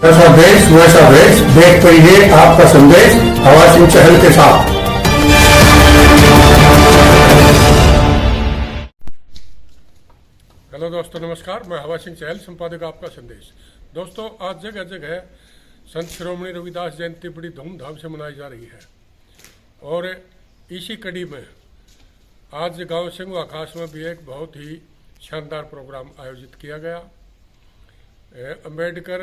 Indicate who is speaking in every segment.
Speaker 1: जैसा देश वैसा देश, देखते रहिए आपका संदेश हवा सिंह चहल के साथ।
Speaker 2: हेलो दोस्तों, नमस्कार। मैं हवा सिंह चहल, संपादक आपका संदेश। दोस्तों, आज जगह जगह संत श्रोमणी रविदास जयंती बड़ी धूमधाम से मनाई जा रही है और इसी कड़ी में आज गांव सिंघवा खास में भी एक बहुत ही शानदार प्रोग्राम आयोजित किया गया। अंबेडकर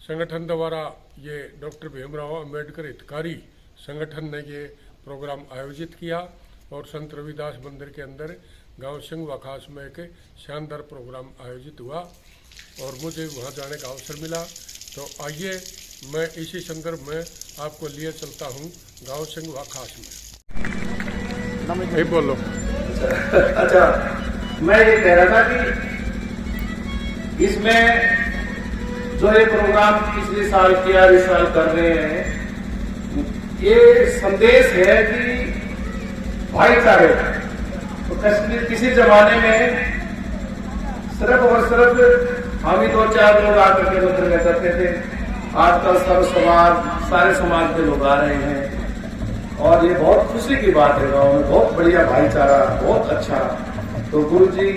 Speaker 2: संगठन द्वारा ये डॉक्टर भीमराव अंबेडकर हितकारी संगठन ने ये प्रोग्राम आयोजित किया और संत रविदास मंदिर के अंदर गांव सिंघवा खास में एक शानदार प्रोग्राम आयोजित हुआ और मुझे वहां जाने का अवसर मिला। तो आइए मैं इसी संदर्भ में आपको लिए चलता हूं गांव सिंघवा खास में। बोलो।
Speaker 3: अच्छा, मैं ये कह रहा था कि इसमें जो ये प्रोग्राम पिछले साल किया, इस साल कर रहे हैं, ये संदेश है कि भाईचारे। तो कश्मीर किसी जमाने में सिर्फ और सिर्फ हम ही 2-4 लोग आकर के मंदिर में जाते थे। आजकल सारे समाज के लोग आ रहे हैं और ये बहुत खुशी की बात है। गाँव में बहुत बढ़िया भाईचारा, बहुत अच्छा। तो गुरु जी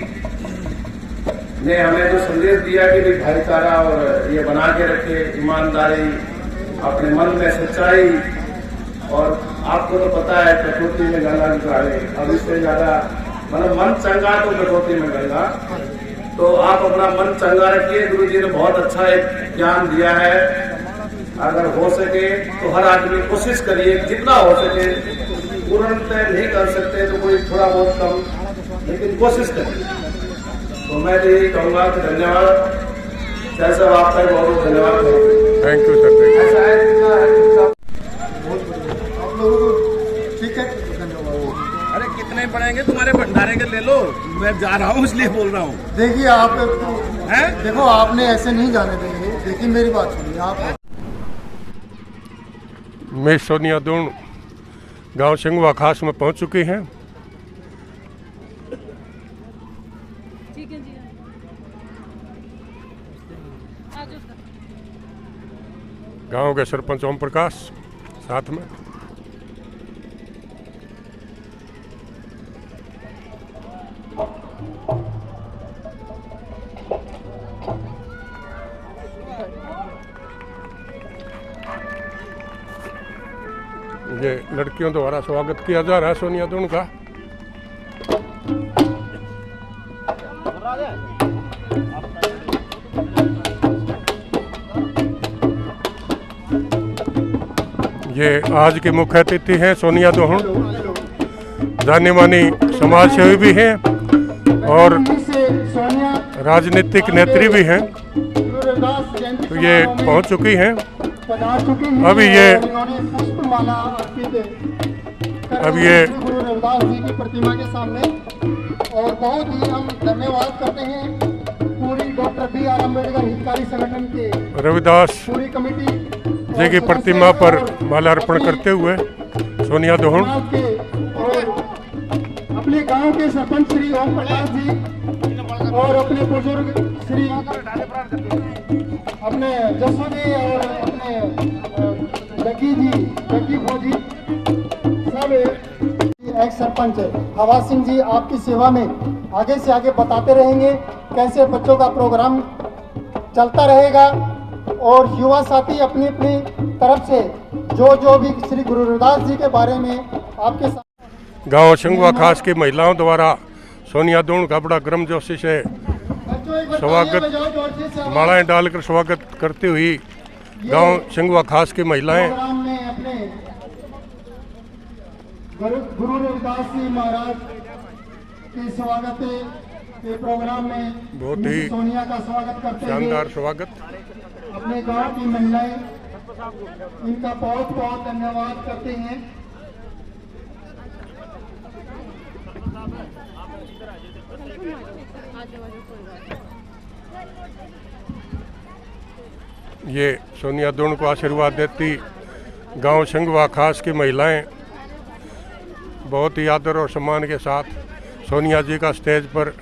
Speaker 3: ने हमें जो संदेश दिया कि भाई भाईचारा और ये बना के रखे, ईमानदारी, अपने मन में सच्चाई। और आपको तो पता है कटौती में गंगा निकाले, अब इससे ज्यादा मतलब मन चंगा तो कटौती में गंगा। तो आप अपना मन चंगा रखिए। गुरु जी ने बहुत अच्छा एक ज्ञान दिया है। अगर हो सके तो हर आदमी कोशिश करिए, जितना हो सके। पूर्णतः नहीं कर सकते तो कोई थोड़ा बहुत कम, लेकिन कोशिश करिए। तो मैं तो यही कहूँगा कि धन्यवाद सर साहब, आपका बहुत बहुत धन्यवाद।
Speaker 2: Thank you sir.
Speaker 4: आप लोगों को ठीक है, धन्यवाद।
Speaker 5: अरे कितने पड़ेंगे तुम्हारे भंडारे के, ले लो। मैं जा रहा हूँ इसलिए बोल रहा हूँ।
Speaker 4: देखिए आप
Speaker 5: हैं?
Speaker 4: देखो, आपने ऐसे नहीं जाने देंगे। देखिए मेरी बात सुनिए आप।
Speaker 2: मैं सोनिया दून गांव सिंघवा खास में पहुंच चुकी हैं।
Speaker 6: ठीक है जी, आ जाओ सर।
Speaker 2: गांव के सरपंच ओम प्रकाश साथ में। ये लड़कियों द्वारा स्वागत किया जा रहा है सोनिया दून का। ये आज के मुख्य अतिथि हैं सोनिया दून, जानी मानी समाज सेवी भी हैं और राजनीतिक नेत्री भी हैं। तो ये पहुंच चुकी हैं। अभी ये
Speaker 4: गुरु रविदास जी की प्रतिमा के सामने। और बहुत ही हम धन्यवाद करते हैं पूरी डॉक्टर B.R. अम्बेडकर हितकारी संगठन के
Speaker 2: रविदास
Speaker 4: पूरी कमेटी
Speaker 2: जी की प्रतिमा पर माल्यार्पण करते हुए सोनिया दून
Speaker 4: और अपने गांव के सरपंच श्री ओम प्रकाश जी और अपने बुजुर्ग श्री अपने जसू जी और अपने जकी भोजी, सब एक सरपंच हवा सिंह जी आपकी सेवा में आगे से आगे बताते रहेंगे कैसे बच्चों का प्रोग्राम चलता रहेगा। और युवा साथी अपनी अपनी तरफ से जो भी श्री गुरु रविदास जी के बारे में आपके साथ।
Speaker 2: गांव सिंघवा खास की महिलाओं द्वारा सोनिया दून का बड़ा गर्मजोशी से स्वागत, मालाएं डालकर स्वागत करती हुई गांव सिंघवा खास की महिलाएं
Speaker 4: अपने गुरु रविदास जी महाराज के स्वागत के प्रोग्राम में
Speaker 2: बहुत ही
Speaker 4: सोनिया का स्वागत करते हुए
Speaker 2: शानदार स्वागत।
Speaker 4: अपने गांव की महिलाएं इनका बहुत बहुत धन्यवाद करते हैं।
Speaker 2: ये सोनिया दून को आशीर्वाद देती गांव सिंघवा खास की महिलाएं बहुत ही आदर और सम्मान के साथ सोनिया जी का स्टेज पर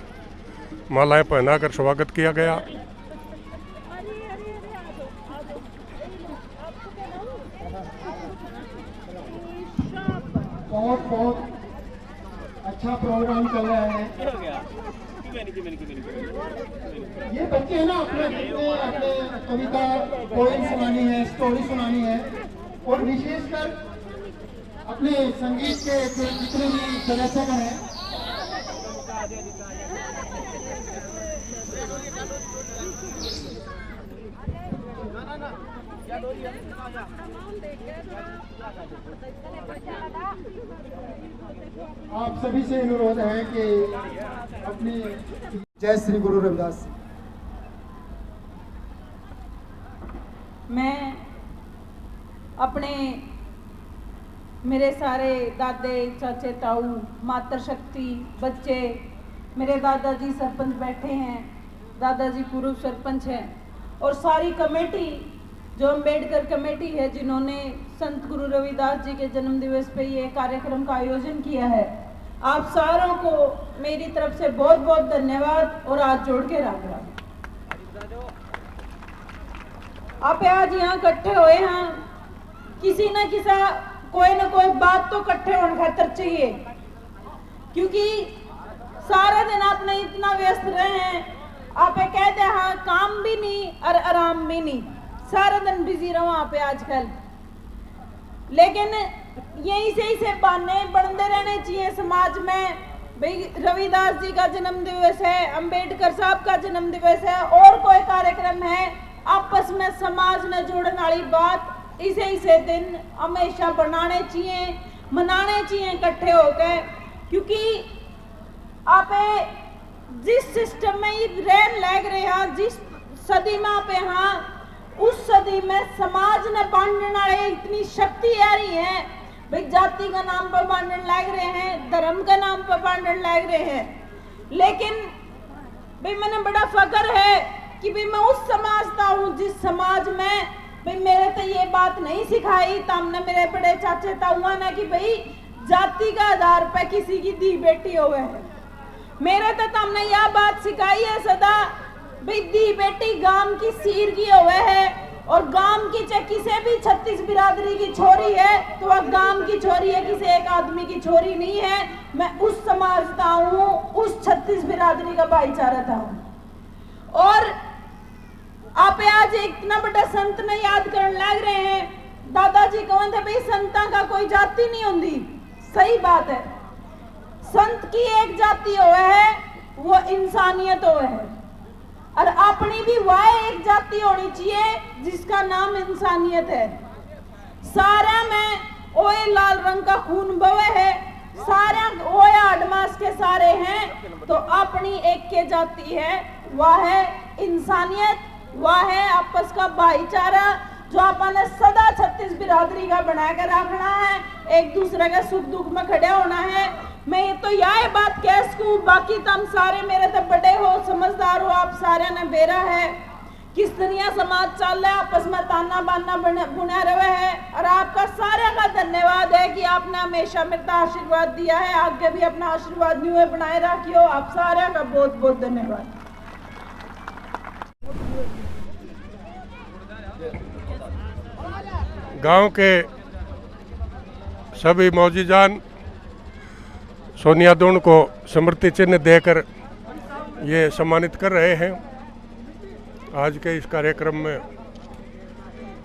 Speaker 2: मालाएं पहनाकर स्वागत किया गया।
Speaker 4: प्रोग्राम चल रहा है। ये बच्चे हैं ना, अपने अपने कविता पोएम सुनानी है, स्टोरी सुनानी है, और विशेषकर अपने संगीत के जितने भी सदस्य हैं आप सभी से अनुरोध है कि अपनी जय श्री गुरु रविदास।
Speaker 6: मैं अपने मेरे सारे दादे चाचे ताऊ मातृशक्ति बच्चे, मेरे दादाजी सरपंच बैठे हैं, दादाजी पूर्व सरपंच हैं, और सारी कमेटी जो अम्बेडकर कमेटी है जिन्होंने संत गुरु रविदास जी के जन्म दिवस पे ये कार्यक्रम का आयोजन किया है, आप सारों को मेरी तरफ से बहुत बहुत धन्यवाद और हाथ जोड़ के राम राम। आप आज यहाँ इकट्ठे हुए हैं, किसी न किसी कोई ना कोई बात तो इकट्ठे होने खातर चाहिए, क्योंकि सारा दिन आपने इतना व्यस्त रहे हैं, आप कहते हैं हाँ काम भी नहीं और आराम भी नहीं, सारा दिन बिजी रहो आप आजकल। लेकिन यही से बहाने बनते रहने चाहिए समाज में, भाई रविदास जी का जन्म दिवस है, अंबेडकर साहब का जन्म दिवस है, और कोई कार्यक्रम है, आपस में समाज ने जोड़ने वाली बात इसे दिन हमेशा बनाने चाहिए, मनाने चाहिए इकट्ठे होकर, क्योंकि आप जिस सिस्टम में ये रहन लग रहे हैं, जिस सदी में आप यहाँ, उस सदी में समाज ने बांटने वाले इतनी शक्ति आ रही है, भाई जाति का नाम पर बांटने लग रहे हैं, धर्म का नाम पर बांटने लग रहे हैं। लेकिन भाई मैंने बड़ा फख्र है कि भाई मैं उस समाज का हूँ जिस समाज में भाई मेरे तो ये बात नहीं सिखाई तमने मेरे बड़े चाचे ताऊआ ने कि भाई जाति का आधार पर किसी की दी बेटी हो है। मेरे तो तमने यह बात सिखाई है सदा भाई दी बेटी गांव की सीर की हुए है, और गांव की चाहे किसी भी 36 बिरादरी की छोरी है तो वह गांव की छोरी है, किसी एक आदमी की छोरी नहीं है। मैं उस समाज का हूँ, उस 36 बिरादरी का भाईचारा था हूँ। और आप आज इतना बड़ा संत ने याद करने लग रहे हैं, दादाजी कहते थे भाई संता का कोई जाति नहीं होती, सही बात है, संत की एक जाति हो है वो इंसानियत हो है, और अपनी भी वह एक जाति होनी चाहिए जिसका नाम इंसानियत है। सारा में ओए लाल रंग का खून बहे है, सारा ओए आडमास के सारे हैं, तो अपनी एक के जाति है, वह है इंसानियत, वह है आपस का भाईचारा, जो आपने सदा 36 बिरादरी का बनाकर रखना है, एक दूसरे के सुख दुख में खड़े होना है। मैं तो यह बात कह सकूं, बाकी तुम सारे मेरे तो बड़े हो, समझदार हो, आप सारे ने बेरा है किस दुनिया समाज चल रहा है, आपस में ताना बाना बुना रहे है, और आपका सारे का धन्यवाद है कि आपने हमेशा मेरा आशीर्वाद दिया है, आगे भी अपना आशीर्वाद न्यू बनाए रखियो। आप सारे का बहुत बहुत धन्यवाद।
Speaker 2: गांव के सभी मौजूदान सोनिया दून को स्मृति चिन्ह देकर ये सम्मानित कर रहे हैं। आज के इस कार्यक्रम में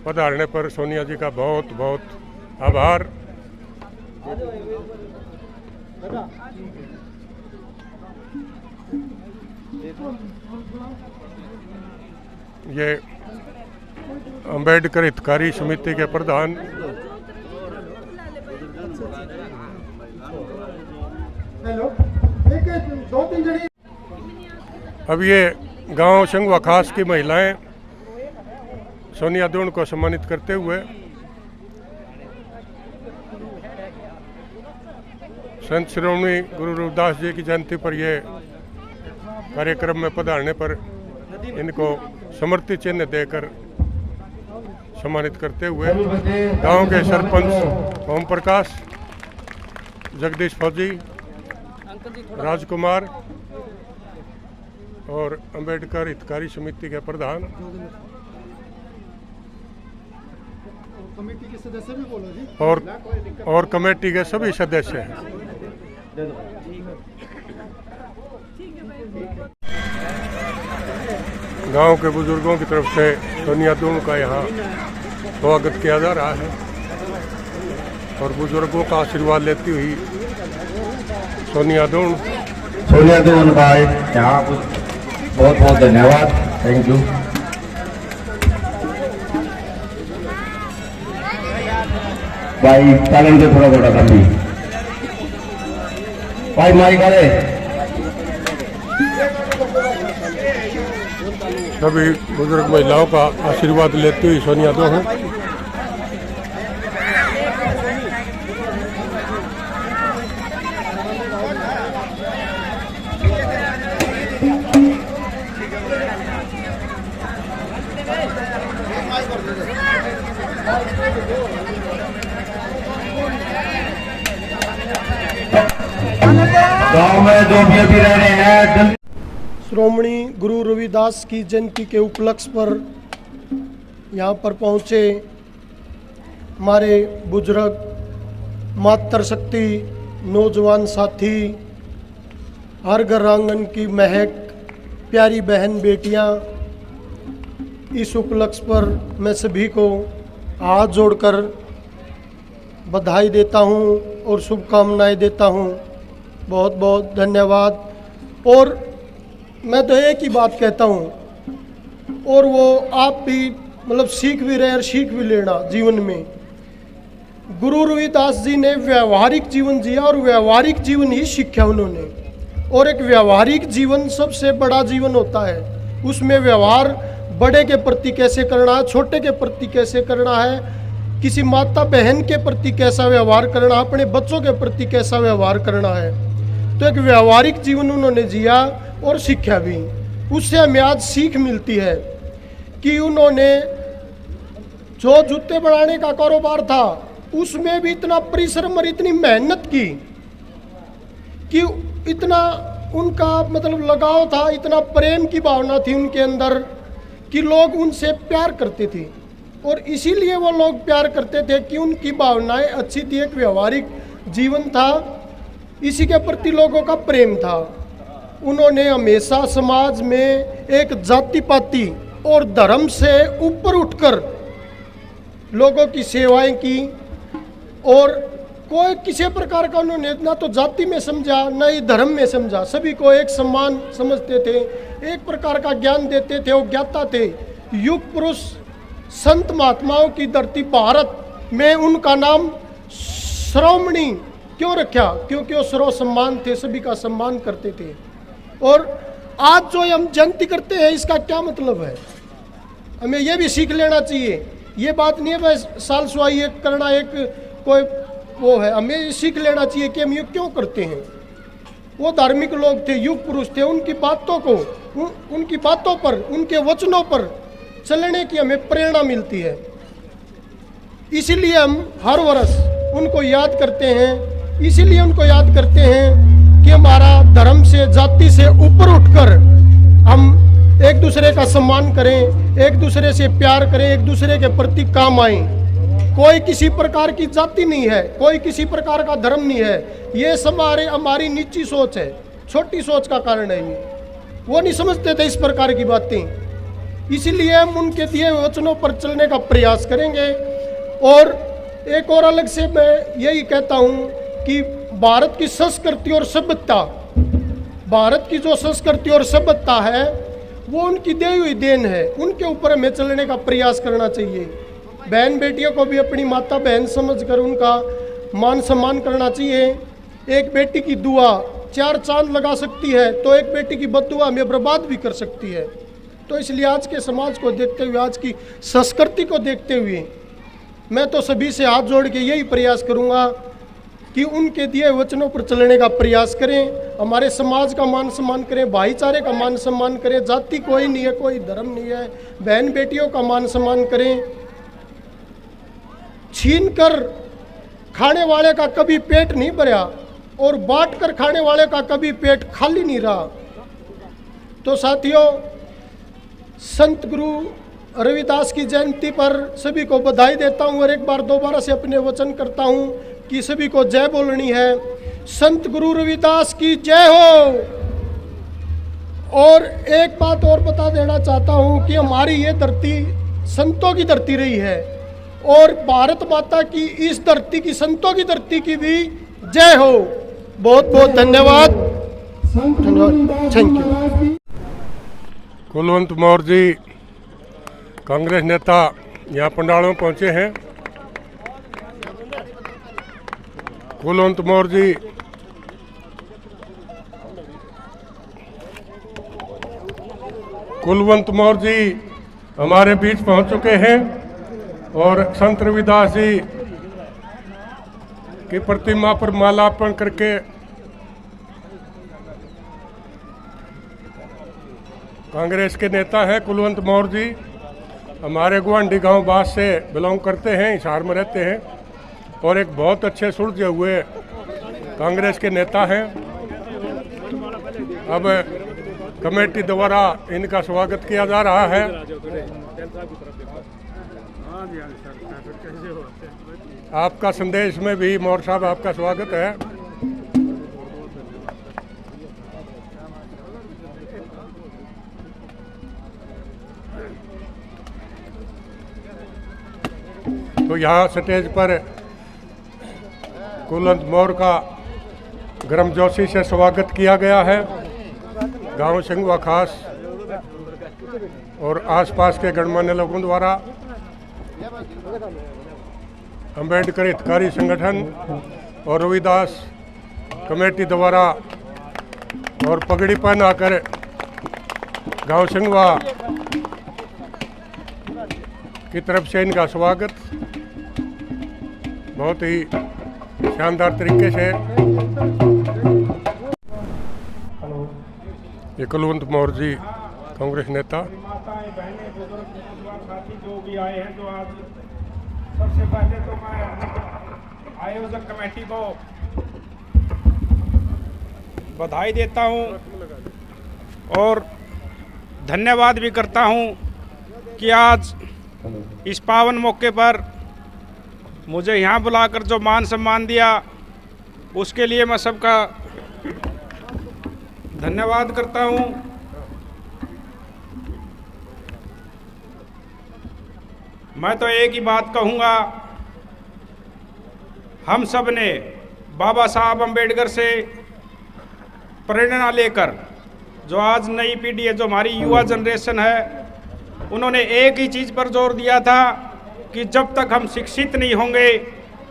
Speaker 2: पधारने पर सोनिया जी का बहुत बहुत आभार। ये अंबेडकर हितकारी समिति के प्रधान अब ये गांव संघवा खास की महिलाएं सोनिया दून को सम्मानित करते हुए संत श्रोमणी गुरु रविदास जी की जयंती पर ये कार्यक्रम में पधारने पर इनको स्मृति चिन्ह देकर सम्मानित करते हुए गांव के सरपंच ओम प्रकाश, जगदीश फौजी, राजकुमार और अंबेडकर हितकारी समिति के प्रधान
Speaker 4: कमेटी के सदस्य भी बोलो जी,
Speaker 2: और कमेटी के सभी सदस्य हैं। गांव के बुजुर्गों की तरफ से सोनिया दून का यहाँ स्वागत किया जा रहा है और बुजुर्गों का आशीर्वाद लेती हुई सोनिया दून
Speaker 1: भाई यहाँ बहुत बहुत धन्यवाद, थैंक यू। भाई पालन से थोड़ा थोड़ा कर दी भाई माई करे।
Speaker 2: सभी बुजुर्ग महिलाओं का आशीर्वाद लेते हुए सोनिया दून
Speaker 1: गाँव में जो भी अभी रह रहे हैं
Speaker 7: श्रोमणी गुरु रविदास की जयंती के उपलक्ष्य पर यहाँ पर पहुँचे हमारे बुजुर्ग, मातृशक्ति, नौजवान साथी, हर घर आंगन की महक, प्यारी बहन बेटियाँ, इस उपलक्ष्य पर मैं सभी को हाथ जोड़कर बधाई देता हूँ और शुभकामनाएं देता हूँ। बहुत बहुत धन्यवाद। और मैं तो एक ही बात कहता हूँ और वो आप भी मतलब सीख भी रहे और सीख भी लेना जीवन में। गुरु रविदास जी ने व्यवहारिक जीवन जिया और व्यवहारिक जीवन ही सीखा उन्होंने। और एक व्यवहारिक जीवन सबसे बड़ा जीवन होता है। उसमें व्यवहार बड़े के प्रति कैसे करना है, छोटे के प्रति कैसे करना है, किसी माता बहन के प्रति कैसा व्यवहार करना, अपने बच्चों के प्रति कैसा व्यवहार करना है। तो एक व्यवहारिक जीवन उन्होंने जिया और सीखा भी। उससे हमें आज सीख मिलती है कि उन्होंने जो जूते बनाने का कारोबार था उसमें भी इतना परिश्रम और इतनी मेहनत की कि इतना उनका मतलब लगाव था, इतना प्रेम की भावना थी उनके अंदर कि लोग उनसे प्यार करते थे। और इसीलिए वो लोग प्यार करते थे कि उनकी भावनाएं अच्छी थी, एक व्यवहारिक जीवन था, इसी के प्रति लोगों का प्रेम था। उन्होंने हमेशा समाज में एक जाति पाति और धर्म से ऊपर उठकर लोगों की सेवाएं की और कोई किसी प्रकार का उन्होंने ना तो जाति में समझा ना ही धर्म में समझा। सभी को एक समान समझते थे, एक प्रकार का ज्ञान देते थे, वो ज्ञाता थे। युग पुरुष संत महात्माओं की धरती भारत में उनका नाम श्रोमणी क्यों रखा? क्योंकि वो सर्व सम्मान थे, सभी का सम्मान करते थे। और आज जो हम जयंती करते हैं इसका क्या मतलब है? हमें यह भी सीख लेना चाहिए। ये बात नहीं है बस साल सुहाई एक करना एक कोई वो है। हमें ये सीख लेना चाहिए कि हम ये क्यों करते हैं। वो धार्मिक लोग थे, युग पुरुष थे, उनकी बातों को उनकी बातों पर, उनके वचनों पर चलने की हमें प्रेरणा मिलती है। इसीलिए हम हर वर्ष उनको याद करते हैं। इसीलिए उनको याद करते हैं कि हमारा धर्म से, जाति से ऊपर उठकर हम एक दूसरे का सम्मान करें, एक दूसरे से प्यार करें, एक दूसरे के प्रति काम आए। कोई किसी प्रकार की जाति नहीं है, कोई किसी प्रकार का धर्म नहीं है। ये सब हमारी निजी सोच है, छोटी सोच का कारण है। ये वो नहीं समझते थे इस प्रकार की बातें। इसीलिए हम उनके दिए वचनों पर चलने का प्रयास करेंगे। और एक और अलग से मैं यही कहता हूँ कि भारत की संस्कृति और सभ्यता, भारत की जो संस्कृति और सभ्यता है वो उनकी दी हुई देन है। उनके ऊपर हमें चलने का प्रयास करना चाहिए। बहन बेटियों को भी अपनी माता बहन समझकर उनका मान सम्मान करना चाहिए। एक बेटी की दुआ 4 चांद लगा सकती है तो एक बेटी की बददुआ हमें बर्बाद भी कर सकती है। तो इसलिए आज के समाज को देखते हुए, आज की संस्कृति को देखते हुए मैं तो सभी से हाथ जोड़ के यही प्रयास करूंगा कि उनके दिए वचनों पर चलने का प्रयास करें। हमारे समाज का मान सम्मान करें, भाईचारे का मान सम्मान करें। जाति कोई नहीं है, कोई धर्म नहीं है। बहन बेटियों का मान सम्मान करें। छीन कर खाने वाले का कभी पेट नहीं भरा और बांट कर खाने वाले का कभी पेट खाली नहीं रहा। तो साथियों, संत गुरु रविदास की जयंती पर सभी को बधाई देता हूं और एक बार दोबारा से अपने वचन करता हूं कि सभी को जय बोलनी है। संत गुरु रविदास की जय हो। और एक बात और बता देना चाहता हूँ कि हमारी ये धरती संतों की धरती रही है और भारत माता की इस धरती की, संतों की धरती की भी जय हो। बहुत बहुत धन्यवाद। Thank you.
Speaker 2: कुलवंत मौर्य जी कांग्रेस नेता यहाँ पंडालों में पहुँचे हैं। कुलवंत मौर्य जी हमारे बीच पहुँच चुके हैं और संत रविदास जी की प्रतिमा पर मालार्पण करके कांग्रेस के नेता हैं कुलवंत मौर्य जी। हमारे गुवांडी गांव बास से बिलोंग करते हैं, हिसार में रहते हैं और एक बहुत अच्छे सुलझे हुए कांग्रेस के नेता हैं। अब कमेटी द्वारा इनका स्वागत किया जा रहा है। आपका संदेश में भी मौर्य साहब आपका स्वागत है। तो यहाँ स्टेज पर कुलवंत मौर्य का गर्मजोशी से स्वागत किया गया है। गांव संघवा खास और आसपास के गणमान्य लोगों द्वारा अम्बेडकर हितकारी संगठन और रविदास कमेटी द्वारा और पगड़ी पहनाकर गांव संघवा की तरफ से इनका स्वागत बहुत ही शानदार तरीके से। ये कुलवंत मौर्य जी कांग्रेस नेता।
Speaker 8: माताएं बहनें बुजुर्ग साथी जो भी आए हैं, जो आज सबसे पहले तो मैं आयोजक कमेटी को बधाई देता हूं और धन्यवाद भी करता हूं कि आज इस पावन मौके पर मुझे यहाँ बुलाकर जो मान सम्मान दिया उसके लिए मैं सबका धन्यवाद करता हूँ। मैं तो एक ही बात कहूँगा, हम सब ने बाबा साहब अम्बेडकर से प्रेरणा लेकर जो आज नई पीढ़ी है, जो हमारी युवा जनरेशन है, उन्होंने एक ही चीज़ पर जोर दिया था कि जब तक हम शिक्षित नहीं होंगे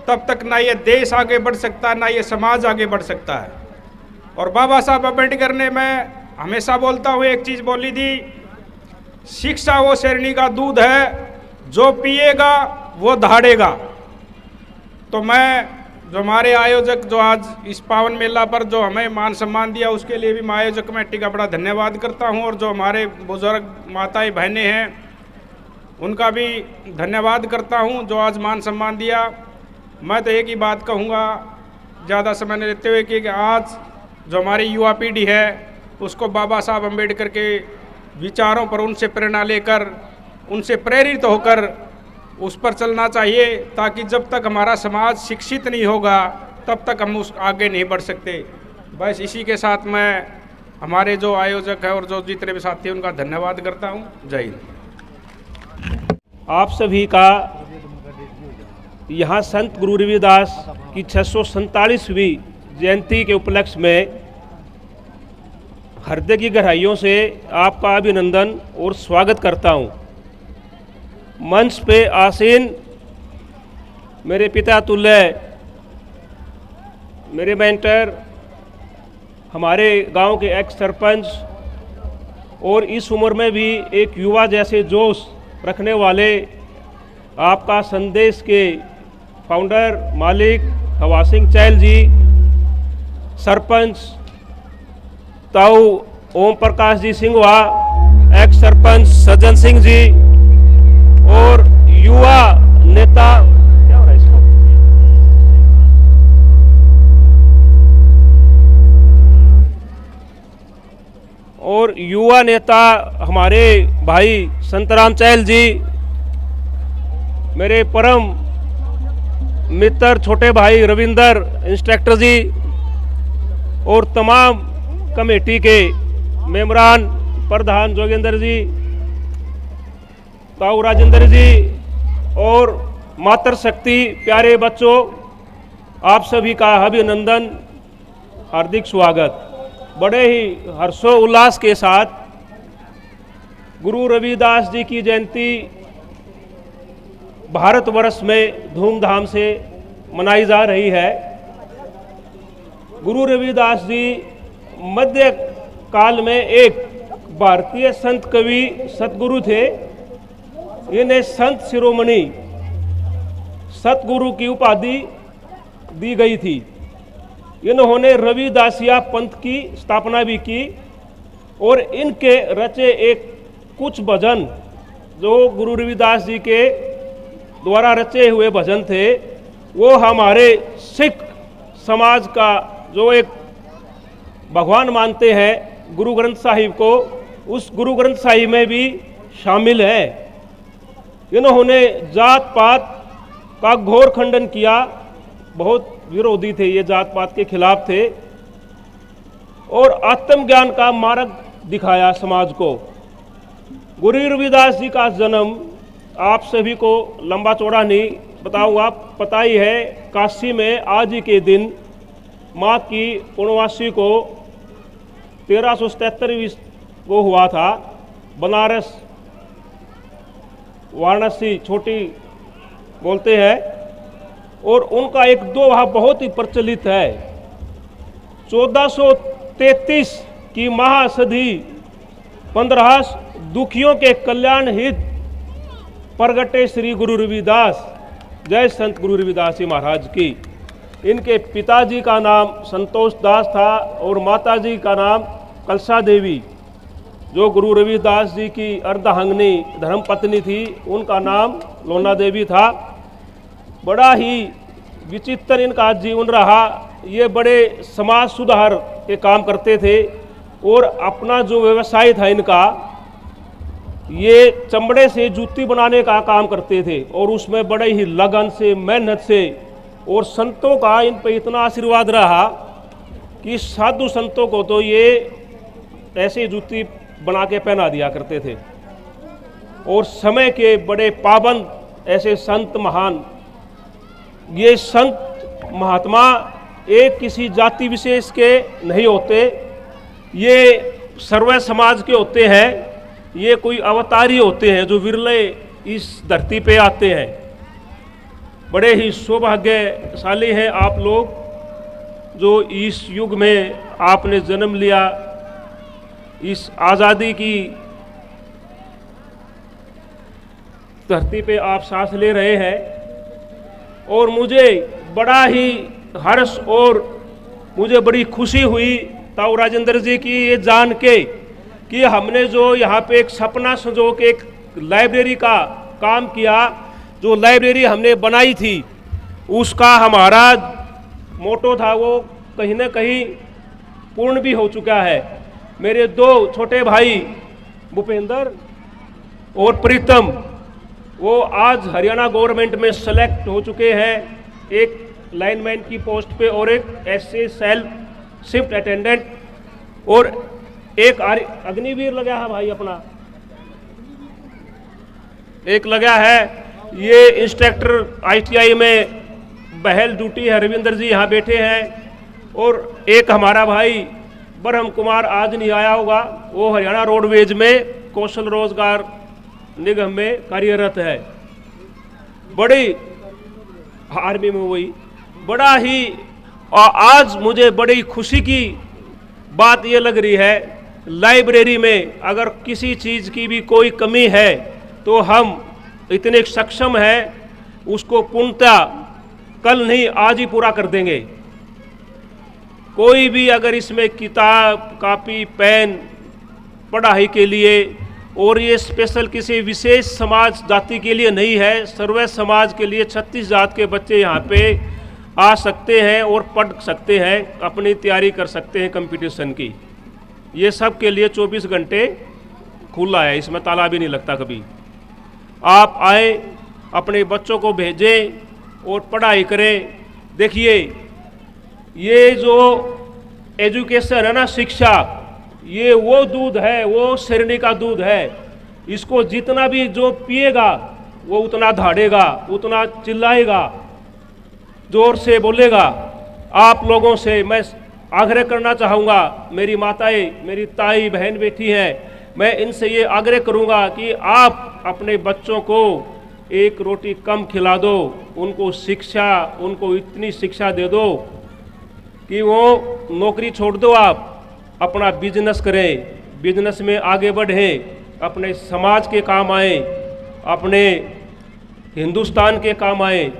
Speaker 8: तब तक ना ये देश आगे बढ़ सकता, ना ये समाज आगे बढ़ सकता है। और बाबा साहब अम्बेडकर ने, मैं हमेशा बोलता हूँ, एक चीज़ बोली थी, शिक्षा वो शेरनी का दूध है, जो पिएगा वो दहाड़ेगा। तो मैं, जो हमारे आयोजक जो आज इस पावन मेला पर जो हमें मान सम्मान दिया, उसके लिए भी मैं आयोजक कमेटी का बड़ा धन्यवाद करता हूँ। और जो हमारे बुजुर्ग माताएं बहनें हैं उनका भी धन्यवाद करता हूँ जो आज मान सम्मान दिया। मैं तो एक ही बात कहूँगा, ज़्यादा समय नहीं लेते हुए, कि आज जो हमारी युवा पीढ़ी है उसको बाबा साहब अम्बेडकर के विचारों पर, उनसे प्रेरणा लेकर, उनसे प्रेरित होकर उस पर चलना चाहिए, ताकि जब तक हमारा समाज शिक्षित नहीं होगा तब तक हम उस आगे नहीं बढ़ सकते। बस इसी के साथ मैं हमारे जो आयोजक है और जो जितने भी साथी हैं उनका धन्यवाद करता हूँ। जय हिंद।
Speaker 9: आप सभी का यहाँ संत गुरु रविदास की 647वीं जयंती के उपलक्ष्य में हृदय की गहराइयों से आपका अभिनंदन और स्वागत करता हूँ। मंच पे आसीन मेरे पिता तुल्य, मेरे मेंटर, हमारे गांव के एक्स सरपंच और इस उम्र में भी एक युवा जैसे जोश रखने वाले आपका संदेश के फाउंडर मालिक हवा सिंह चैल जी, सरपंच ताऊ ओम प्रकाश जी सिंघवा, एक्स सरपंच सज्जन सिंह जी और युवा नेता, क्या हो रहा है इसको, और युवा नेता हमारे भाई संतराम चैल जी, मेरे परम मित्र छोटे भाई रविंदर इंस्ट्रक्टर जी, और तमाम कमेटी के मेंबरान, प्रधान जोगेंद्र जी, ताऊ राजेंद्र जी और मातृशक्ति प्यारे बच्चों, आप सभी का अभिनंदन, हार्दिक स्वागत। बड़े ही हर्षोल्लास के साथ गुरु रविदास जी की जयंती भारतवर्ष में धूमधाम से मनाई जा रही है। गुरु रविदास जी मध्य काल में एक भारतीय संत कवि सतगुरु थे। इन्हें संत शिरोमणि सतगुरु की उपाधि दी गई थी। इन्होंने रविदासिया पंथ की स्थापना भी की और इनके रचे एक कुछ भजन जो गुरु रविदास जी के द्वारा रचे हुए भजन थे, वो हमारे सिख समाज का जो एक भगवान मानते हैं गुरु ग्रंथ साहिब को, उस गुरु ग्रंथ साहिब में भी शामिल है। इन्होंने जात पात का घोर खंडन किया, बहुत विरोधी थे, ये जात पात के खिलाफ थे और आत्मज्ञान का मार्ग दिखाया समाज को। गुरु रविदास जी का जन्म आप सभी को लंबा चौड़ा नहीं बताऊंगा, पता ही है। काशी में आज ही के दिन माँ की पूर्णवासी को 1377 को हुआ था। बनारस वाराणसी छोटी बोलते हैं और उनका एक दोहा बहुत ही प्रचलित है। 1433 की महासदी 15 दुखियों के कल्याण हित प्रगटे श्री गुरु रविदास। जय संत गुरु रविदास जी महाराज की। इनके पिताजी का नाम संतोष दास था और माताजी का नाम कलसा देवी, जो गुरु रविदास जी की अर्धांगिनी धर्मपत्नी थी, उनका नाम लोना देवी था। बड़ा ही विचित्र इनका जीवन रहा। ये बड़े समाज सुधार के काम करते थे और अपना जो व्यवसाय था इनका, ये चमड़े से जूती बनाने का काम करते थे और उसमें बड़े ही लगन से, मेहनत से, और संतों का इन पे इतना आशीर्वाद रहा कि साधु संतों को तो ये ऐसे जूती बना के पहना दिया करते थे। और समय के बड़े पाबंद ऐसे संत महान, ये संत महात्मा एक किसी जाति विशेष के नहीं होते, ये सर्व समाज के होते हैं। ये कोई अवतारी होते हैं जो विरले इस धरती पे आते हैं। बड़े ही सौभाग्यशाली हैं आप लोग जो इस युग में आपने जन्म लिया, इस आज़ादी की धरती पे आप सांस ले रहे हैं। और मुझे बड़ा ही हर्ष और मुझे बड़ी खुशी हुई ताऊ राजेंद्र जी की ये जान के कि हमने जो यहाँ पे एक सपना संजो के एक लाइब्रेरी का काम किया, जो लाइब्रेरी हमने बनाई थी, उसका हमारा मोटो था वो कहीं ना कहीं पूर्ण भी हो चुका है। मेरे दो छोटे भाई भूपेंद्र और प्रीतम, वो आज हरियाणा गवर्नमेंट में सेलेक्ट हो चुके हैं, एक लाइनमैन की पोस्ट पे और एक एसए सेल्फ शिफ्ट अटेंडेंट, और एक अग्निवीर लगा है भाई अपना, एक लगा है ये इंस्ट्रक्टर आईटीआई में बहल ड्यूटी है, रविंदर जी यहाँ बैठे हैं। और एक हमारा भाई ब्रह्म कुमार आज नहीं आया होगा, वो हरियाणा रोडवेज में कौशल रोजगार निगम में कार्यरत है, बड़ी आर्मी में वही। बड़ा ही और आज मुझे बड़ी खुशी की बात ये लग रही है, लाइब्रेरी में अगर किसी चीज़ की भी कोई कमी है तो हम इतने सक्षम हैं उसको पूर्णतः कल नहीं आज ही पूरा कर देंगे। कोई भी अगर इसमें किताब, कॉपी, पेन पढ़ाई के लिए, और ये स्पेशल किसी विशेष समाज जाति के लिए नहीं है, सर्व समाज के लिए 36 जात के बच्चे यहाँ पे आ सकते हैं और पढ़ सकते हैं, अपनी तैयारी कर सकते हैं कंपटीशन की। ये सब के लिए 24 घंटे खुला है, इसमें ताला भी नहीं लगता कभी। आप आए, अपने बच्चों को भेजें और पढ़ाई करें। देखिए ये जो एजुकेशन है ना, शिक्षा, ये वो दूध है, वो शेरनी का दूध है। इसको जितना भी जो पिएगा वो उतना धाड़ेगा, उतना चिल्लाएगा, जोर से बोलेगा। आप लोगों से मैं आग्रह करना चाहूँगा, मेरी माताएं, मेरी ताई बहन बेटी हैं, मैं इनसे ये आग्रह करूँगा कि आप अपने बच्चों को एक रोटी कम खिला दो, उनको शिक्षा, उनको इतनी शिक्षा दे दो कि वो नौकरी छोड़ दो, आप अपना बिजनेस करें, बिजनेस में आगे बढ़ें, अपने समाज के काम आए, अपने हिंदुस्तान के काम आए।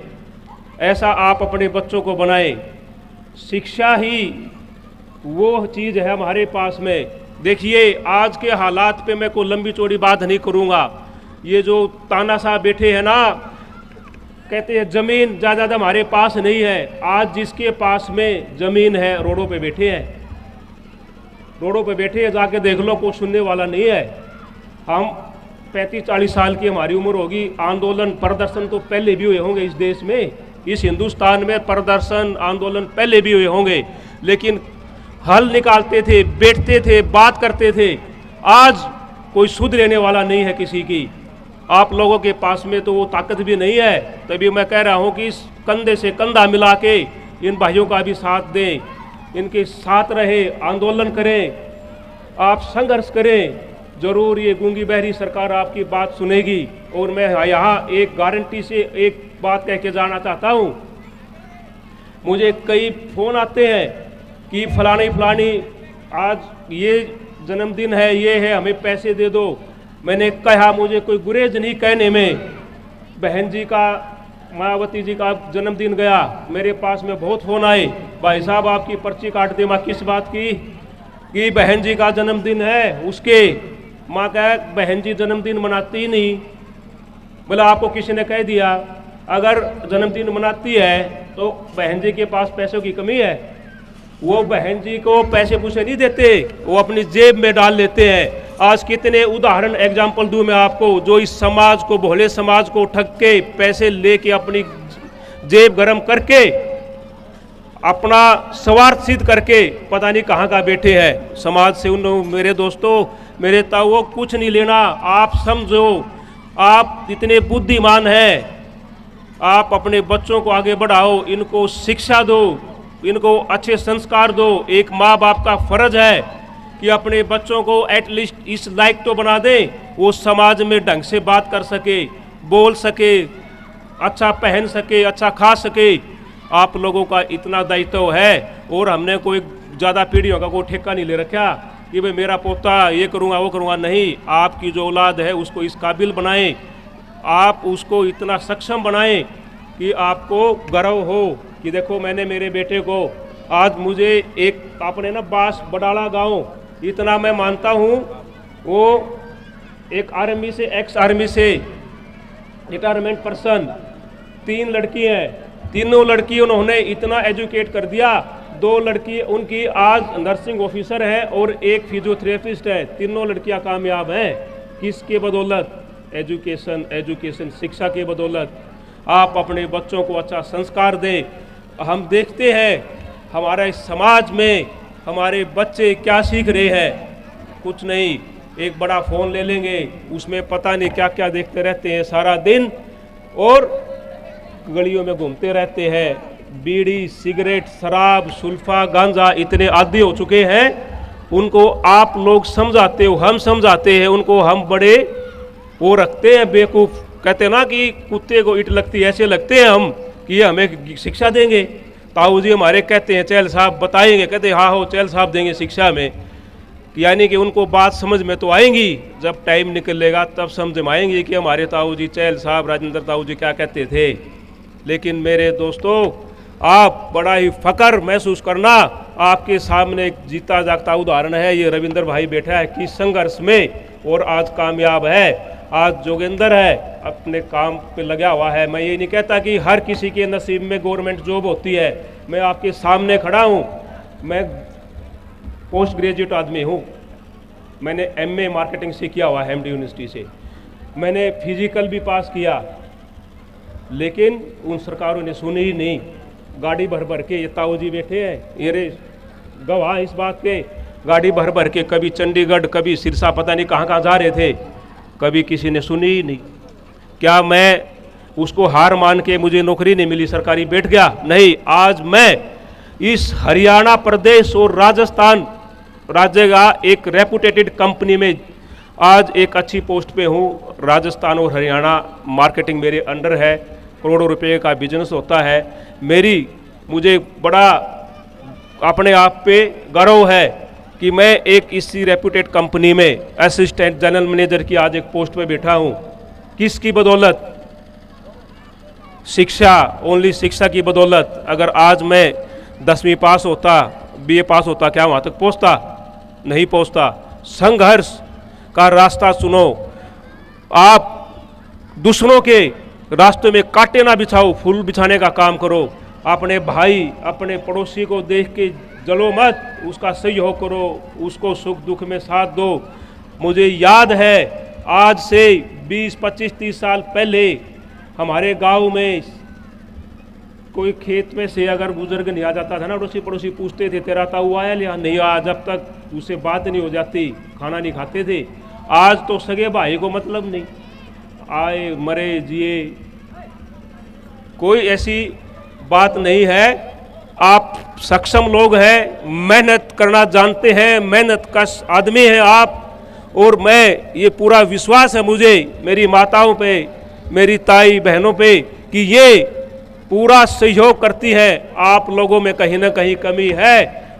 Speaker 9: ऐसा आप अपने बच्चों को बनाएं। शिक्षा ही वो चीज़ है हमारे पास में। देखिए आज के हालात पे मैं कोई लंबी चौड़ी बात नहीं करूँगा। ये जो तानाशाह बैठे हैं ना, कहते हैं ज़मीन ज़्यादा हमारे पास नहीं है। आज जिसके पास में ज़मीन है रोडों पे बैठे हैं, रोडों पे बैठे हैं, जाके देख लो, कोई सुनने वाला नहीं है। हम 35-40 साल की हमारी उम्र होगी। आंदोलन प्रदर्शन तो पहले भी हुए होंगे इस देश में, इस हिंदुस्तान में प्रदर्शन आंदोलन पहले भी हुए होंगे, लेकिन हल निकालते थे, बैठते थे, बात करते थे। आज कोई सुध लेने वाला नहीं है किसी की। आप लोगों के पास में तो वो ताकत भी नहीं है। तभी मैं कह रहा हूँ कि इस कंधे से कंधा मिला के इन भाइयों का भी साथ दें, इनके साथ रहे, आंदोलन करें, आप संघर्ष करें। जरूर ये गूंगी बहरी सरकार आपकी बात सुनेगी। और मैं यहाँ एक गारंटी से एक बात कह के जाना चाहता हूँ। मुझे कई फ़ोन आते हैं कि फलानी आज ये जन्मदिन है, ये है, हमें पैसे दे दो। मैंने कहा मुझे कोई गुरेज नहीं कहने में। बहन जी का, मायावती जी का जन्मदिन गया, मेरे पास में बहुत फ़ोन आए, भाई साहब आपकी पर्ची काट दे। माँ किस बात की? कि बहन जी का जन्मदिन है उसके। माँ कहा बहन जी जन्मदिन मनाती ही नहीं। बोला आपको किसी ने कह दिया? अगर जन्मदिन मनाती है तो बहन जी के पास पैसों की कमी है। वो बहन जी को पैसे पूसे नहीं देते, वो अपनी जेब में डाल लेते हैं। आज कितने उदाहरण एग्जाम्पल दूं मैं आपको, जो इस समाज को, भोले समाज को ठग के पैसे लेके अपनी जेब गरम करके अपना स्वार्थ सिद्ध करके पता नहीं कहाँ का बैठे हैं। समाज से उन मेरे दोस्तों, मेरे ताऊ, कुछ नहीं लेना। आप समझो, आप इतने बुद्धिमान हैं, आप अपने बच्चों को आगे बढ़ाओ, इनको शिक्षा दो, इनको अच्छे संस्कार दो। एक माँ बाप का फर्ज है कि अपने बच्चों को एटलीस्ट इस लायक तो बना दें, वो समाज में ढंग से बात कर सके, बोल सके, अच्छा पहन सके, अच्छा खा सके। आप लोगों का इतना दायित्व है। और हमने कोई ज़्यादा पीढ़ियों का कोई ठेका नहीं ले रखा कि भाई मेरा पोता ये करूँगा वो करूँगा। नहीं, आपकी जो औलाद है उसको इस काबिल बनाएं, आप उसको इतना सक्षम बनाएं कि आपको गर्व हो कि देखो मैंने मेरे बेटे को आज, मुझे एक आपने ना बास बडाला गांव, इतना मैं मानता हूँ, वो एक आर्मी से, एक्स आर्मी से रिटायरमेंट पर्सन, 3 लड़की हैं, तीनों लड़की उन्होंने इतना एजुकेट कर दिया। 2 लड़की उनकी आज नर्सिंग ऑफिसर है और एक फिजियोथेरेपिस्ट है। तीनों लड़कियां कामयाब हैं। किसके बदौलत? एजुकेशन, शिक्षा के बदौलत। आप अपने बच्चों को अच्छा संस्कार दें। हम देखते हैं हमारे समाज में हमारे बच्चे क्या सीख रहे हैं, कुछ नहीं। एक बड़ा फ़ोन ले लेंगे, उसमें पता नहीं क्या क्या देखते रहते हैं सारा दिन, और गलियों में घूमते रहते हैं। बीड़ी, सिगरेट, शराब, सुल्फा, गांजा इतने आदी हो चुके हैं। उनको आप लोग समझाते हो, हम समझाते हैं उनको, हम बड़े वो रखते हैं बेवकूफ़। कहते हैं ना कि कुत्ते को ईंट लगती है, ऐसे लगते हैं हम कि ये हमें शिक्षा देंगे। ताऊ जी हमारे कहते हैं चैल साहब बताएंगे, कहते हैं हाँ हो चैल साहब देंगे शिक्षा में। यानी कि उनको बात समझ में तो आएंगी, जब टाइम निकलेगा तब समझ में आएंगी कि हमारे ताऊ जी, चैल साहब, राजेंद्र ताऊ जी क्या कहते थे। लेकिन मेरे दोस्तों, आप बड़ा ही फ़ख्र महसूस करना, आपके सामने एक जीता जागता उदाहरण है। ये रविंद्र भाई बैठा है कि संघर्ष में और आज कामयाब है। आज जोगेंद्र है, अपने काम पे लगा हुआ है। मैं ये नहीं कहता कि हर किसी के नसीब में गवर्नमेंट जॉब होती है। मैं आपके सामने खड़ा हूँ, मैं पोस्ट ग्रेजुएट आदमी हूँ। मैंने MA मार्केटिंग से किया हुआ है MD यूनिवर्सिटी से। मैंने फिजिकल भी पास किया, लेकिन उन सरकारों ने सुनी ही नहीं। गाड़ी भर भर के ये ताऊ जी बैठे हैं, ये गवाह इस बात के, गाड़ी भर भर के कभी चंडीगढ़ कभी सिरसा पता नहीं कहाँ कहाँ जा रहे थे, कभी किसी ने सुनी ही नहीं। क्या मैं उसको हार मान के मुझे नौकरी नहीं मिली सरकारी बैठ गया? नहीं, आज मैं इस हरियाणा प्रदेश और राजस्थान राज्य का एक रेपुटेटेड कंपनी में आज एक अच्छी पोस्ट पे हूँ। राजस्थान और हरियाणा मार्केटिंग मेरे अंडर है, करोड़ों रुपए का बिजनेस होता है। मुझे बड़ा अपने आप पे गर्व है कि मैं एक इसी रेपुटेड कंपनी में असिस्टेंट जनरल मैनेजर की आज एक पोस्ट पे बैठा हूँ। किसकी बदौलत? शिक्षा, ओनली शिक्षा की बदौलत। अगर आज मैं 10वीं पास होता, BA पास होता, क्या वहाँ तक पहुँचता? नहीं पहुँचता। संघर्ष का रास्ता चुनो। आप दूसरों के रास्ते में कांटे ना बिछाओ, फूल बिछाने का काम करो। अपने भाई, अपने पड़ोसी को देख के जलो मत, उसका सहयोग करो, उसको सुख दुख में साथ दो। मुझे याद है आज से 20, 25, 30 साल पहले हमारे गांव में कोई खेत में से अगर बुजुर्ग नहीं आ जाता था ना, पड़ोसी पड़ोसी पूछते थे तेरा ताऊ आया लिया? नहीं आया। जब तक उससे बात नहीं हो जाती खाना नहीं खाते थे। आज तो सगे भाई को मतलब नहीं, आए मरे जिए कोई ऐसी बात नहीं है। आप सक्षम लोग हैं, मेहनत करना जानते हैं, मेहनत कश आदमी हैं आप। और मैं ये पूरा विश्वास है मुझे मेरी माताओं पे, मेरी ताई बहनों पे कि ये पूरा सहयोग करती है। आप लोगों में कहीं ना कहीं कमी है।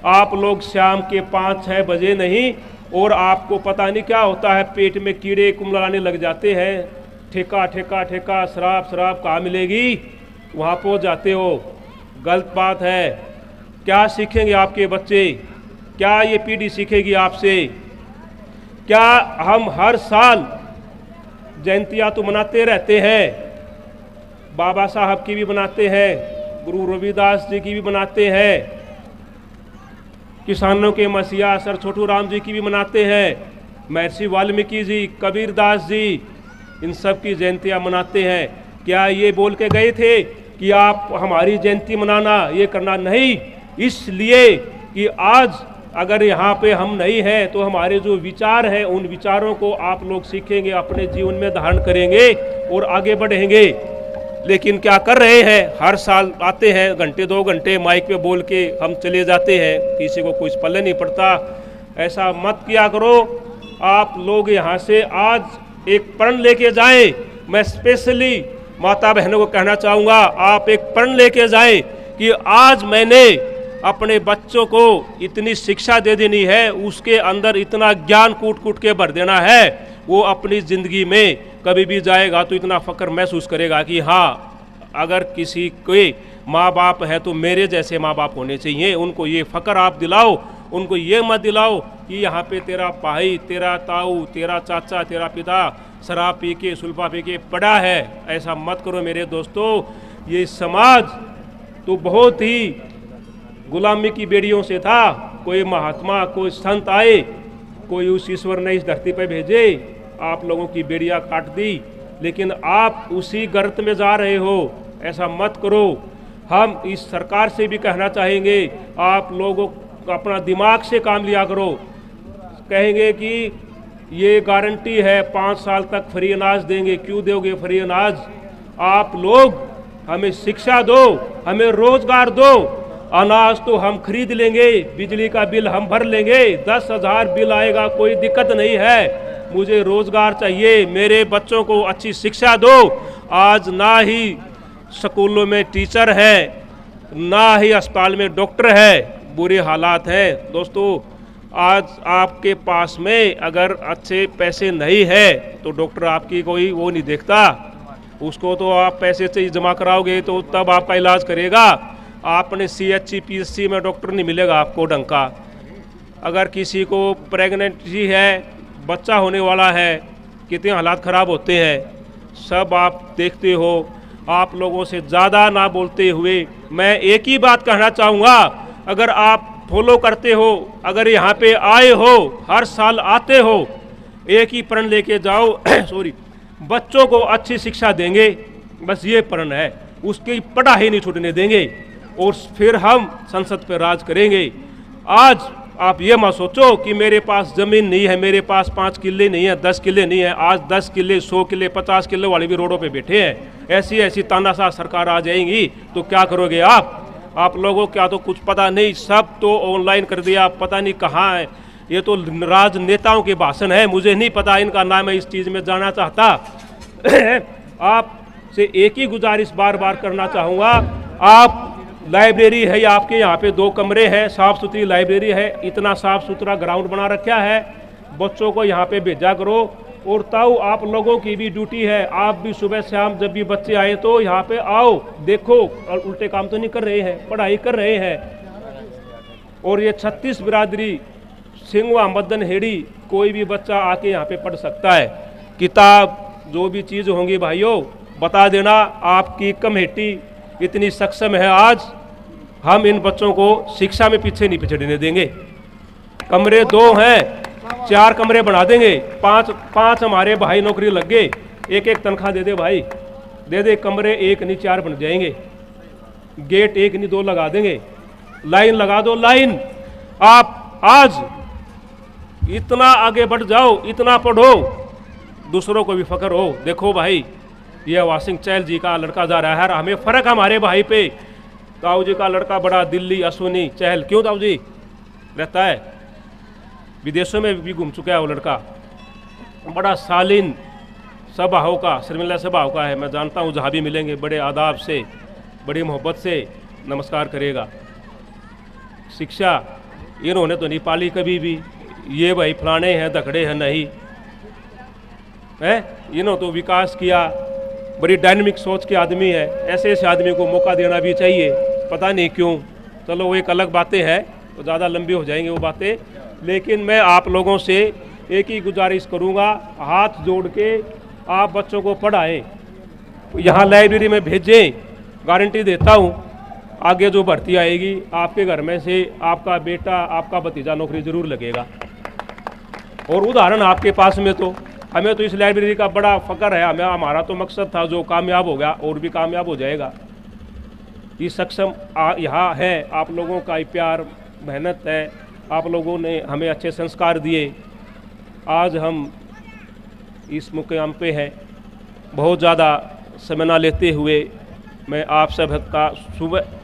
Speaker 9: आप लोग शाम के 5-6 बजे नहीं, और आपको पता नहीं क्या होता है, पेट में कीड़े कुमलाने लग जाते हैं। ठेका ठेका ठेका, शराब शराब कहाँ मिलेगी, वहाँ पहुँच जाते हो। गलत बात है। क्या सीखेंगे आपके बच्चे? क्या ये पीढ़ी सीखेगी आपसे? क्या हम हर साल जयंतियाँ तो मनाते रहते हैं, बाबा साहब की भी मनाते हैं, गुरु रविदास जी की भी मनाते हैं, किसानों के मसीहा सर छोटू राम जी की भी मनाते हैं, महर्षि वाल्मीकि जी, कबीरदास जी, इन सब की जयंतियाँ मनाते हैं। क्या ये बोल के गए थे कि आप हमारी जयंती मनाना, ये करना? नहीं, इसलिए कि आज अगर यहाँ पे हम नहीं हैं तो हमारे जो विचार हैं उन विचारों को आप लोग सीखेंगे, अपने जीवन में धारण करेंगे और आगे बढ़ेंगे। लेकिन क्या कर रहे हैं, हर साल आते हैं, घंटे 2 घंटे माइक पे बोल के हम चले जाते हैं, किसी को कुछ पल्ले नहीं पड़ता। ऐसा मत किया करो। आप लोग यहाँ से आज एक प्रण लेके जाएं। मैं स्पेशली माता बहनों को कहना चाहूँगा, आप एक प्रण लेके जाएं कि आज मैंने अपने बच्चों को इतनी शिक्षा दे देनी है, उसके अंदर इतना ज्ञान कूट कूट के भर देना है, वो अपनी ज़िंदगी में कभी भी जाएगा तो इतना फ़ख्र महसूस करेगा कि हाँ, अगर किसी के माँ बाप है तो मेरे जैसे माँ बाप होने चाहिए। उनको ये फ़ख्र आप दिलाओ, उनको ये मत दिलाओ कि यहाँ पे तेरा भाई, तेरा ताऊ, तेरा चाचा, तेरा पिता शराब पी के, सुल्फा पी के पड़ा है। ऐसा मत करो मेरे दोस्तों। ये समाज तो बहुत ही गुलामी की बेड़ियों से था। कोई महात्मा, कोई संत आए, कोई उस ईश्वर ने इस धरती पर भेजे, आप लोगों की बेड़ियाँ काट दी, लेकिन आप उसी गर्त में जा रहे हो। ऐसा मत करो। हम इस सरकार से भी कहना चाहेंगे, आप लोगों अपना दिमाग से काम लिया करो। कहेंगे कि ये गारंटी है 5 साल तक फ्री अनाज देंगे। क्यों दोगे फ्री अनाज? आप लोग हमें शिक्षा दो, हमें रोजगार दो। अनाज तो हम खरीद लेंगे, बिजली का बिल हम भर लेंगे, 10,000 बिल आएगा, कोई दिक्कत नहीं है। मुझे रोजगार चाहिए, मेरे बच्चों को अच्छी शिक्षा दो। आज ना ही स्कूलों में टीचर है, ना ही अस्पताल में डॉक्टर है, बुरे हालात हैं। दोस्तों, आज आपके पास में अगर अच्छे पैसे नहीं है तो डॉक्टर आपकी कोई वो नहीं देखता। उसको तो आप पैसे से जमा कराओगे तो तब आपका इलाज करेगा। आपने CHC PSC में डॉक्टर नहीं मिलेगा आपको ढंग का। अगर किसी को प्रेगनेंसी है, बच्चा होने वाला है, कितने हालात ख़राब होते हैं, सब आप देखते हो। आप लोगों से ज़्यादा ना बोलते हुए मैं एक ही बात कहना चाहूँगा, अगर आप फॉलो करते हो, अगर यहाँ पे आए हो, हर साल आते हो, एक ही प्रण लेके जाओ सॉरी, बच्चों को अच्छी शिक्षा देंगे, बस ये प्रण है। उसकी पढ़ाई नहीं छूटने देंगे और फिर हम संसद पर राज करेंगे। आज आप ये मत सोचो कि मेरे पास ज़मीन नहीं है, मेरे पास 5 किले नहीं है, 10 किले नहीं है। आज 10 किले, 100 किले, 50 किले वाले भी रोडों पे बैठे हैं। ऐसी ऐसी तानाशाह सरकार आ जाएंगी तो क्या करोगे आप लोगों क्या तो कुछ पता नहीं, सब तो ऑनलाइन कर दिया, पता नहीं कहाँ है। ये तो राजनेताओं के भाषण है, मुझे नहीं पता इनका नाम, मैं इस चीज़ में जाना चाहता। आपसे एक ही गुजारिश बार बार करना चाहूँगा, आप लाइब्रेरी है, आपके यहाँ पे 2 कमरे हैं, साफ़ सुथरी लाइब्रेरी है, इतना साफ़ सुथरा ग्राउंड बना रखा है, बच्चों को यहाँ पे भेजा करो। और ताऊ आप लोगों की भी ड्यूटी है, आप भी सुबह शाम जब भी बच्चे आए तो यहाँ पे आओ, देखो उल्टे काम तो नहीं कर रहे हैं, पढ़ाई कर रहे हैं। और ये 36 बिरादरी सिंगवा मदन हेड़ी कोई भी बच्चा आके यहाँ पे पढ़ सकता है। किताब जो भी चीज़ होंगी भाइयों बता देना। आपकी कमेटी इतनी सक्षम है, आज हम इन बच्चों को शिक्षा में पीछे नहीं पिछड़ने देंगे। कमरे 2 हैं, 4 कमरे बना देंगे। 5 हमारे भाई नौकरी लग गए, एक तनख्वाह दे दे भाई, दे दे। कमरे 1 नहीं 4 बन जाएंगे, गेट 1 नहीं 2 लगा देंगे, लाइन लगा दो लाइन। आप आज इतना आगे बढ़ जाओ, इतना पढ़ो, दूसरों को भी फख्र हो। देखो भाई ये वासिंग चहल जी का लड़का जा रहा है, हमें फ़र्क हमारे भाई पे। ताऊ जी का लड़का बड़ा दिल्ली अश्विनी चहल, क्यों ताऊ जी रहता है, विदेशों में भी घूम चुका है वो लड़का, बड़ा शालीन स्वभाव का, शर्मिला स्वभाव का है। मैं जानता हूँ जहाँ भी मिलेंगे बड़े आदाब से, बड़ी मोहब्बत से नमस्कार करेगा। शिक्षा इन्होंने तो नहीं पाली कभी भी, ये भाई फलाने हैं धकड़े हैं, नहीं है, इन्होंने तो विकास किया, बड़ी डायनेमिक सोच के आदमी है। ऐसे ऐसे आदमी को मौका देना भी चाहिए, पता नहीं क्यों। चलो वो एक अलग बातें हैं, तो ज़्यादा लंबी हो जाएंगी वो बातें। लेकिन मैं आप लोगों से एक ही गुजारिश करूंगा, हाथ जोड़ के आप बच्चों को पढ़ाएं, यहाँ लाइब्रेरी में भेजें। गारंटी देता हूँ आगे जो भर्ती आएगी आपके घर में से आपका बेटा, आपका भतीजा नौकरी ज़रूर लगेगा। और उदाहरण आपके पास में, तो हमें तो इस लाइब्रेरी का बड़ा फ़ख्र है। हमारा तो मकसद था, जो कामयाब हो गया और भी कामयाब हो जाएगा। ये सक्षम यहाँ है, आप लोगों का ही प्यार मेहनत है, आप लोगों ने हमें अच्छे संस्कार दिए, आज हम इस मुकाम पे हैं। बहुत ज़्यादा समय न लेते हुए मैं आप सब का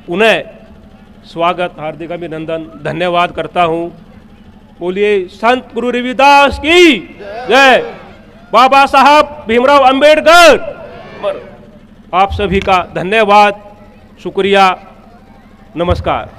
Speaker 9: पुनः स्वागत, हार्दिक अभिनंदन, धन्यवाद करता हूँ। बोलिए संत गुरु रविदास की जय, बाबा साहब भीमराव अंबेडकर। आप सभी का धन्यवाद, शुक्रिया, नमस्कार।